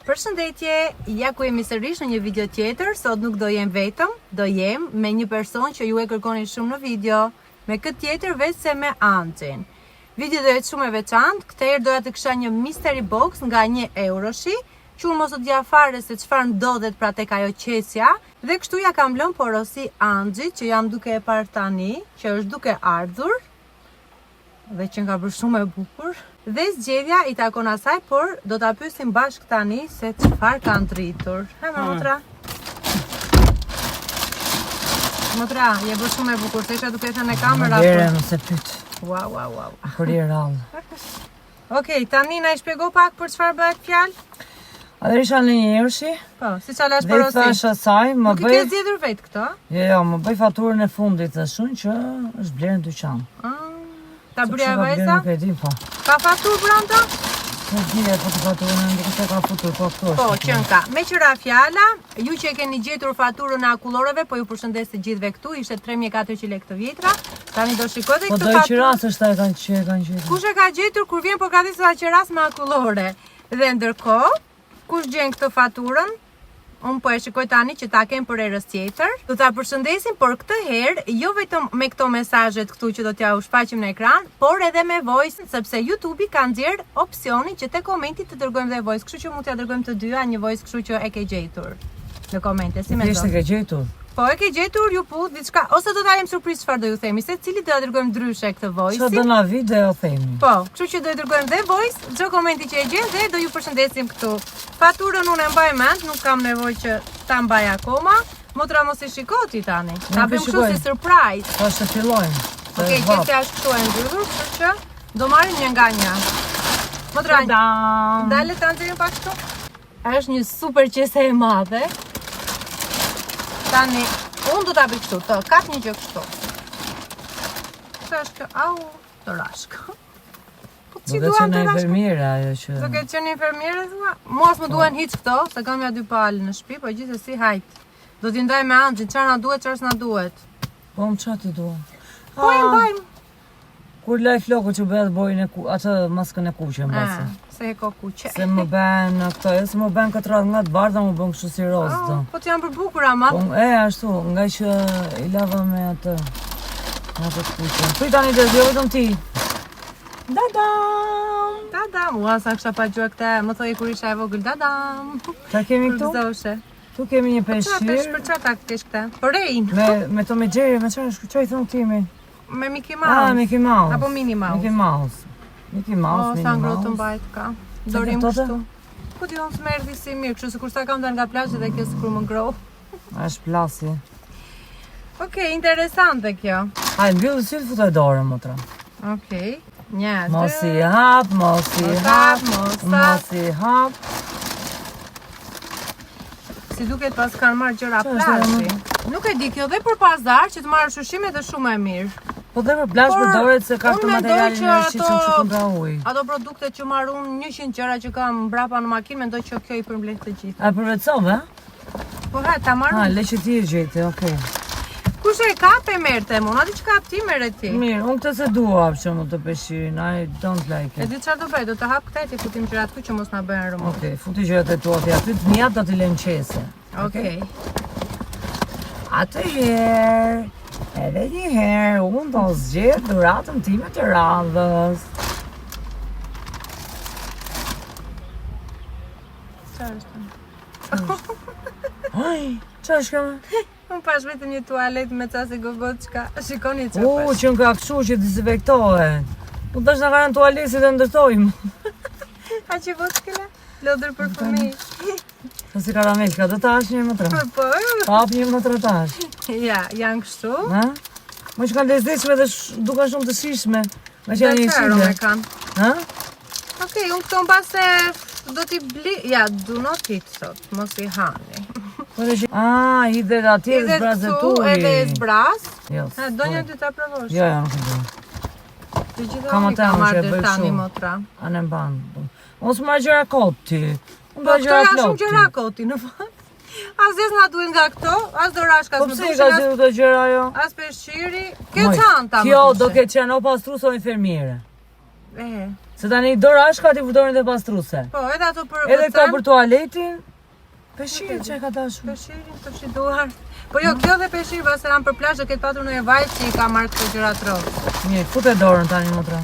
Përshëndetje, ja ku jemi sërish në një video tjetër. Sot nuk do jem vetëm, do jem me një person që ju e kërkoni shumë në video. Me këtë tjetër veç se me Anxhin. Video do jetë shumë e veçantë. Këtë herë doja të kisha një mystery box nga 1 euroshi, që unë mos të dja fare se çfarë ndodhet pra tek ajo qesja. Dhe kështu ja kam lënë porosi Anxhit, që jam duke e parë tani, që është duke ardhur. Dhe që nga bërë shumë e bukur. Dhe zgjedhja i takon asaj, por do ta pyesim bashkë tani se çfarë ka ndritur. Motra. Motra, je bërë shumë e bukur, se isha duke thënë në kamera. Nëse pyet. Wow. Kur i rall. Okej, tani na i shpjego pak për çfarë bëhet fjalë? A dhe isha në 1 euroshi? Po, si qa lash porosi? Dhe thash asaj, më bëj... Nuk i ke zgjedhur vetë këto? Jo, më bëj faturën e fundit të shun që është blerë në dyqan. Ta bërja vajza? Nuk e di, po. Ka faturë branda? Nuk dhije po të faturën, ndikë se ka futur, po këto është. Po, qënë ka. Me qëra fjala, ju që e keni gjetur faturën e akulloreve, po ju përshëndes të gjithve këtu, ishte 3400 lekë të vjetra. Tani do shikojte këtë faturë. Po do i qiras është ta e kanë gjetur. Kush e ka gjetur kur vjen po ka dhënë sa qiras me akullore. Dhe ndërkohë, kush gjen këtë faturën? Unë po e shikoj tani që ta kem për herës tjetër. Do ta përshëndesim, por këtë herë jo vetëm me këto mesazhet këtu që do t'ja u shfaqim në ekran, por edhe me voice, sepse YouTube-i ka nxjerr opsionin që te komenti të dërgojmë dhe voice, kështu që mund t'ja dërgojmë të dyja një voice, kështu që e ke gjetur në komente, si mendon? Ishte ke gjetur? Po e ke gjetur ju pu diçka, ose do ta lëm surprizë çfarë do ju themi, se cili do ja dërgojmë ndryshe këtë voice. Çfarë do na vi do ja themi. Po, kështu që do i dërgojmë dhe voice, çdo komenti që e gjen dhe do ju përshëndesim këtu. Faturën unë e mbaj mend, nuk kam nevojë që ta mbaj akoma. Motra mos i shikoti tani. Ta bëjmë kështu si surprise. Po të fillojmë. Okej, qesja është këtu e ndërruar, kështu që do marrim një nga një. Motra, dale ta nxjerrim pak këtu. Është një super qese e madhe. Tani, unë do t'a bëj kështu, të kap një gjë kështu. Këtë është kjo, au, të rashk. Po që duan të rashk? Infermiera ajo që... Do ke qenë infermiere, thua? Mua s'më duan hiç këto, se kam ja 2 palë në shtëpi, po gjithsesi hajt. Do t'i ndaj me Anxhin, çfarë na duhet, çfarë s'na duhet. Po më çfarë ti duan? Po i mbajmë. Kur laj flokut që bëhet bojnë atë maskën e kuqe mbase. Se e ko kuqe. Se më bën këto, se më bën këtë radhë nga të bardha, më bën kështu si roz do. Po t'janë për bukura, ma. Po ashtu, nga që i lava me atë. Me atë kuqe. Prit tani të zjo vetëm ti. Dadam! Dadam, ua sa kisha pa gjua këte, më thoi kur isha e vogël, dadam. Ta kemi këtu? Gëzoshe. Tu kemi një peshqir. Për çfarë ta kesh këte? Për rejnë. Me Tom and Jerry, me çfarë i thon timi? Me Mickey Mouse. Mickey Mouse. Apo Minnie Mouse. Mickey Mouse, Minnie Mouse. Sa ngrohtë të mbajt ka. Dorim kështu. Po ti unë s'merdi si mirë, kështu sikur sa kam dalë nga plazhi dhe kjo sikur më ngroh. Është plasi. Okej, interesante kjo. Hajde, mbyll si të futoj dorën, motra. Okej. Një, mos i hap, mos i hap. Si duket pas kanë marrë gjëra plazhi. Nuk e di, kjo dhe për pazar që të marrësh ushqime është shumë e mirë. Po dhe për plazh përdoret se ka këtë materialin e shqipshëm që këndra ujë. Ato produkte që marr unë 100 gjëra që kam mbrapa në makinë, mendoj që kjo i përmbledh të gjitha. A përvetsove? Po ha, ta marr. Le që ti e gjete, okay. Kush e kap e merrte më? Na di çka kap ti merret ti. Mirë, unë këtë se dua për më të peshqirin. I don't like it. E di çfarë do bëj? Do të hap këtë ti futim gjërat këtu që mos na bëjnë rëmë. Okej, futi gjërat e tua ti aty, të mia do t'i lëm qese. Okej. Atëherë, edhe një herë, unë do zgjedh dhuratën time të radhës. Çfarë është? Aj, çfarë është kjo? Unë pash vetëm një tualet me ca se gogot çka. Shikoni çfarë. Që nga kështu që dezinfektohet. Po tash na kanë tualetit e ndërtojmë. A që voskëla? Lodër për fëmijë. Po si karamelka, do ta hash një më tra. Po. Hap një më tra tash. Ja, janë kështu. Ha? Më që kanë lezetshme dhe duken shumë të shishme. Me që janë një shile. Ha? Okej, unë këto mbase do t'i bli... Ja, do not eat sot, mos i hani. I dhe atje dhe zbraz e tuj. Edhe e zbraz. Jo. Do një dy ta provosh. Jo, nuk e do. Të gjitha unë ka marrë dhe tani, motra. A në mbanë. Mos marrë gjëra koti. Po këto janë shumë gjëra koti, në fakt. As zez nga duhet nga këto, as dorashkas më duhet. Po pse ka zgjedhur këto gjëra ajo? As peshqiri. Kjo çanta më. Kjo do ketë qenë o pastrues o infermiere. Se tani dora shka ti futorin dhe pastruse. Po, edhe ato për Edhe këta për tualetin. Peshirin që e ka dashur. Peshirin të shiduar. Po jo, kjo dhe peshir pas e për plazh do ketë patur në e vajt që i ka marrë këto gjëra tropë. Mirë, fute dorën tani motra.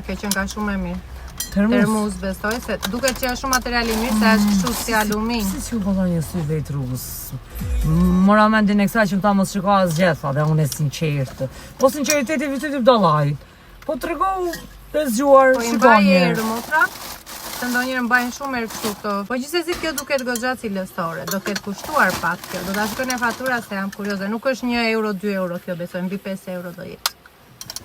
Kjo që nga shumë e mirë. Termos. Termos besoj se duket që është shumë material i mirë se është kështu si alumin. Si që vëlla një sy vetë rrugës. Mora mendin e kësaj që këta mos shiko asgjë, tha, dhe unë e sinqertë. Po sinqeriteti vitit dallajt. Po tregohu të zgjuar, Po i shikon mbaj një. erë motra. Se ndonjëherë mbajnë shumë erë kështu këto. Po gjithsesi kjo duket goxha cilësore, do ketë kushtuar pak kjo. Do ta shikoj në fatura se jam kurioze. Nuk është 1 euro, 2 euro kjo besoj, mbi 5 euro do jetë.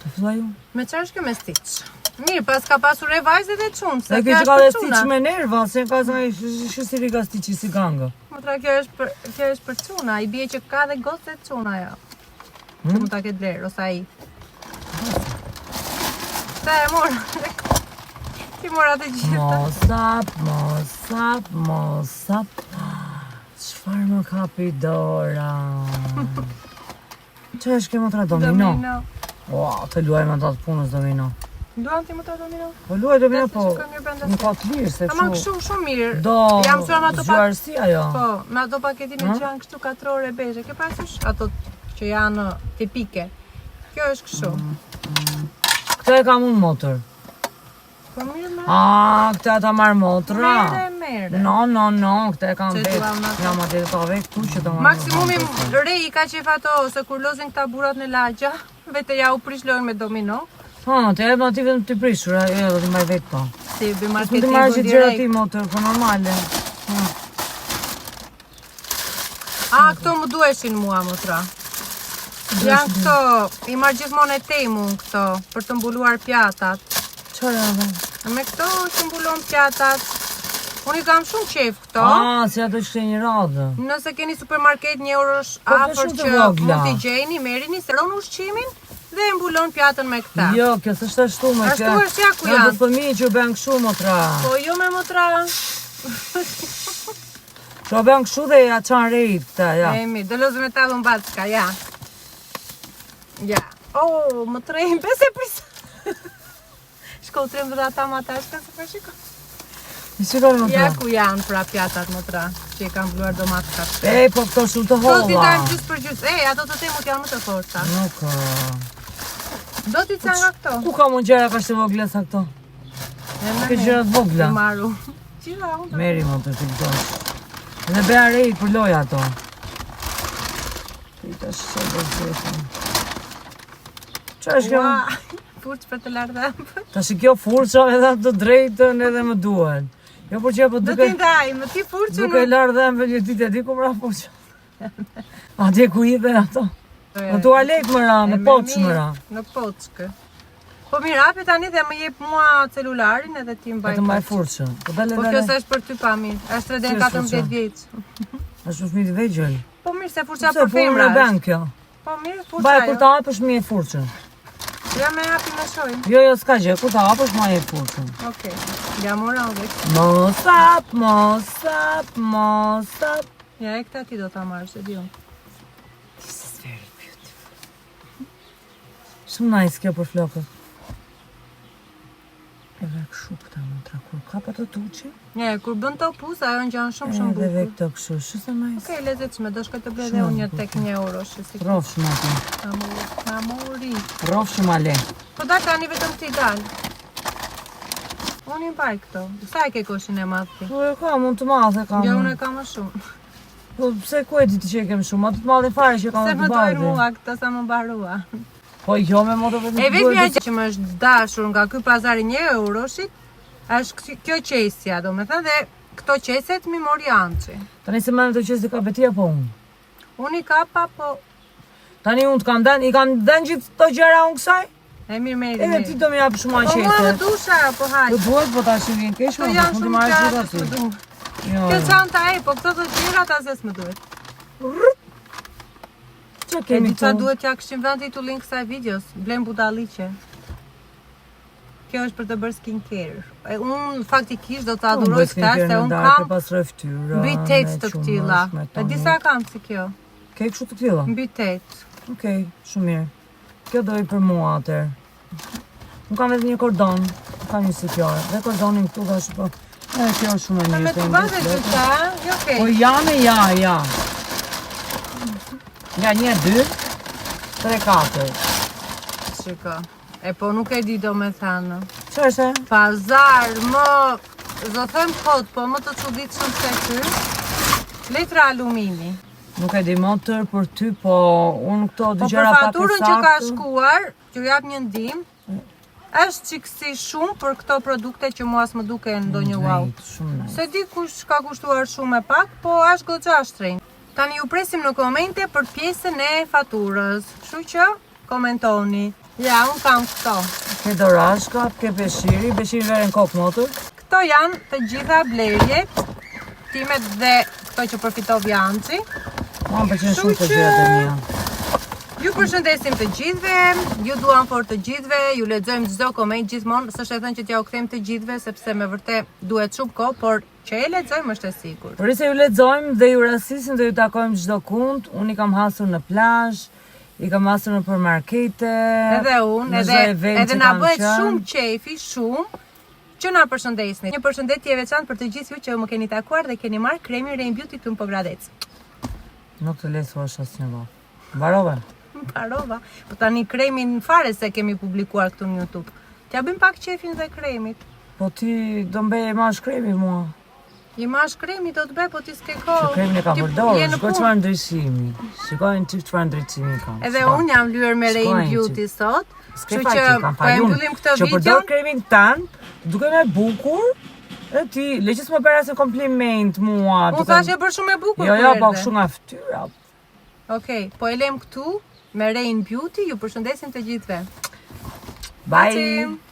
Të filloj ju? Me çfarë është kjo me stiç? Mirë, pas ka pasur e vajzët e çunë, se E kjo ke që është ka dhe për stiq çuna. me nerva, se ka shësiri ka stiqi si ganga. Motra kjo është për çuna, i bie që ka dhe gocë çuna ajo. Që mund ta ketë vlerë ose ai. Ta e mora. Ti mora të gjitha. Mosap. Çfarë më kapi dora? Që është ke motra domino? Ua, të luajmë atë punës domino. Duam ti motra domino? Po luaj domino, po Shikoj mirë brenda nuk ka të lirë, se Ama kështu. kështu shumë mirë. Do, Jam mësuar me ato pak. zgjuarësi ajo. Po, me ato paketime që janë kështu katrore bezhe. Ke parasysh ato që janë tipike. Kjo është kështu. Këtë e kam unë motor. Po mirë me. Këtë ta marr motra. Mere. No, këtë e kam Që vetë. duam ato. Jam atje të vetë këtu që të marr. Maksimumi rej i ka qef ato, se kur lozin këta burat në lagja, vete ja u prish lojnë me domino. Të e ma ti vetëm të prishur, ajo do t'i mbaj vetë po. Si bi Mund të marketingu marrë që gjëra ti direkt. motor, po normale. Këto më duheshin mua, motra. Janë këto, i marrë gjithmonë e temu këto, për të mbuluar pjatat. Çfarë ave? Me këto që mbulon pjatat. Unë i kam shumë qef këto. Si ato që një radhë. Nëse keni supermarket 1 eurosh Po, afër shumë të që vogla. mund t'i gjeni, merrini, seron ushqimin dhe e mbulon pjatën me këta. Jo, kjo s'është ashtu me Ashtu është ja ku Në janë. të fëmijë që bën kështu motra. Po jo me motra. Që bën kështu dhe ja çan rejt këta, ja. Emi, do lozëm e tallën backa, ja. Ja. Më trejnë, pese prisa. Shko 13 ata ma tashka, se për shiko. I shikoj motra. Ja ku janë pra pjatat motra, që i kam bluar domatkat. Po këto shumë të Do t'i holla. dajmë gjysë për gjysë. Ato të temut janë më të forta. Nuk. Do t'i ca nga këto. Ku ka mund gjëra ka të vogla sa këto? Ke gjëra të vogla. Të maru. Qila, unë të Meri motor ti këto. Në bëja rejt për loja ato. Ti tash se do të thënë. Çfarë është kjo? Furç për të lardhëm. Tash kjo furça edhe të drejtën edhe më duhen. Jo por që po Do duke t'i ndaj, më ti furçën. duke larë dhe më vëllë ditë di ku mra furça. Atje ku i dhe ato. Në tualet më ra, në poç më ra. Në poçkë. Po mirë, hapi tani dhe më jep mua celularin edhe ti mbaj. Të mbaj furçën. Po dalë Po kjo s'është për ty pa mirë. Është edhe 14 vjeç. Është fëmijë të vegjël. Po mirë se furça Se për po më femra. bën kjo. Po mirë, furça. Mbaj kur ta hapësh më e furçën. Ja me hapi me shojnë. Jo, s'ka gjë, kur ta hapësh më e furçën. Okej. Ja mora dhe. Mosap. Ja e këta ti do ta marrësh, e di unë. This is very beautiful. Shumë nice kjo për flokët. Edhe kështu këta motra, kur ka pa të tuqe. Ja, kur bën to pus, ajo ngjan shumë Edhe bukur. dhe këto kështu, shëse nice. Okej, lezetshme, do shkoj të blej dhe unë një tek 1 euro, si Rofsh më aty. amori. Rofsh më ale. Po da tani vetëm ti dal. Unë i mbaj këto. Sa e ke koshin e madh ti? Po e ka, mund të madhe kam. Jo, unë e kam më shumë. Po pse ku e di ti që e kem shumë, atë të madhe fare që kam Se të më dojnë bardhe. mua këta sa më mbarua. Po jo me moto vetëm. E vetmja gjë që më është dashur nga ky pazari 1 euroshit, është kjo qesja, domethënë dhe këto qeset mi mori Ançi. Tani se më të qesë ka betia po unë. Unë i kapa, po Tani unë të kam dhënë, i kam dhënë gjithë këto gjëra unë kësaj. e mirë. Edhe ti do më jap shumë Po mua më qese. dusha, po haj. Po duhet, po tash i vjen keq, Këto më janë mund të shumë marrësh gjëra gjithë që aty. më duhen. Jo. Kjo çanta po këto të gjëra ta zes më duhet. Ço E kemi di çfarë këtu? duhet ja kishim vënë titullin kësaj videos, blem budalliqe. Kjo është për të bërë skincare. Unë faktikisht do të adhuroj këta se unë kam pastroj fytyrën. mbi 8 të këtilla. E di sa kam si kjo? Ke kështu të këtilla? Mbi 8. Okej, shumë mirë. Kjo do i për mua atër. Nuk kam vetëm një kordon, kam një sipjare. Dhe kordonin këtu dhe është po. Kjo është shumë e mirë. Me të bazë këta, jo okej. Po janë, ja. Ja, 1, 2, 3, 4. Shiko. E po nuk e di do me thanë. Që është? Pazar, do them kot, po më të çuditshëm se ky. Letra alumini. Nuk e di motër për ty, po unë këto dy Po për gjëra pak e faturën që ka saktë. shkuar, që jap një ndihmë, është çiksi shumë për këto produkte që mua s'më duke ndonjë wow. Shumë nice. Se di kush ka kushtuar shumë e pak, po është goxha shtrenjtë. Tani ju presim në komente për pjesën e faturës. Kështu që komentoni. Ja, unë kam këto. Ke dorashkat, ke beshiri veren kokë motor. Këto janë të gjitha blerjet timet dhe këto që përfitov Janci. Ma më pëlqen shumë të që- gjërat e mia. Ju përshëndesim të gjithëve, ju duam fort të gjithëve, ju lexojmë çdo koment gjithmonë, s'është e thënë që t'ja u kthejmë të gjithëve sepse me vërtet duhet shumë kohë, por që e lexojmë është e sigurt. Por se ju lexojmë dhe ju rasisim dhe ju takojmë çdo kund. Unë i kam hasur në plazh, i kam hasur në përmarkete. Edhe unë, në çdo event edhe që na kam bëhet qenë. shumë qefi, shumë që na përshëndesni. Një përshëndetje e veçantë për të gjithë ju që më keni takuar dhe keni marrë kremin Rain Beauty këtu në Pogradec. Nuk të lesuash asnjë vall. Mbarove. Parova, po tani kremin fare se kemi publikuar këtu në YouTube. T'ja bëjmë pak qefin dhe kremit. Po ti do mbej mash kremi mua. I mash kremi do të bëj, po ti s'ke Që kohë. kremin e ka Ti përdorur, je në shkoj punë. çfarë ndryshimi. Shikojnë ti çfarë ndryshimi kam. Edhe unë jam lyer me Rain Shkojnë Beauty sot. S'ke Kështu faqe, që kam po e fajun. mbyllim këtë Që video. përdor kremin tan, duke me bukur. E ti, leqës më bëra se kompliment mua. Unë thash e bërë shumë e bukur. Jo, kur po erdhe. kështu nga fytyra. Okej, po e lem këtu me Rain Beauty, ju përshëndesim të gjithëve. Bye. Bye.